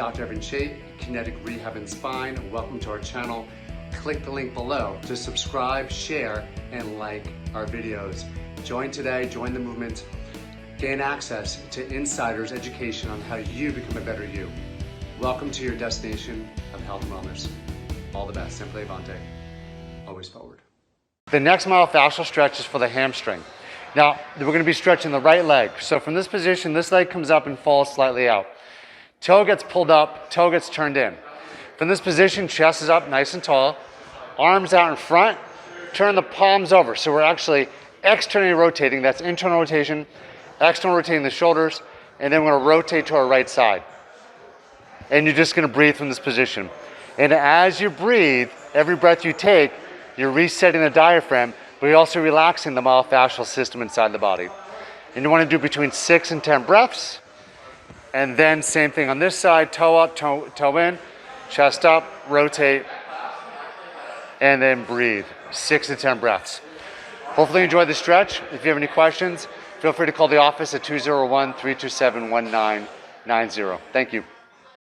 Dr. Evan Chait, Kinetic Rehab and Spine. Welcome to our channel. Click the link below to subscribe, share, and like our videos. Join today, join the movement, gain access to insiders' education on how you become a better you. Welcome to your destination of health and wellness. All the best. Simply Avante. Always forward. The next myofascial stretch is for the hamstring. Now, we're going to be stretching the right leg. So from this position, this leg comes up and falls slightly out. Toe gets pulled up, toe gets turned in. From this position, chest is up nice and tall, arms out in front, turn the palms over. So we're actually externally rotating. That's internal rotation, external rotating the shoulders, and then we're going to rotate to our right side. And you're just going to breathe from this position. And as you breathe, every breath you take, you're resetting the diaphragm, but you're also relaxing the myofascial system inside the body. And you want to do between 6 and 10 breaths. And then same thing on this side, toe up, toe in, chest up, rotate, and then breathe. 6 to 10 breaths. Hopefully you enjoyed the stretch. If you have any questions, feel free to call the office at 201-327-1990. Thank you.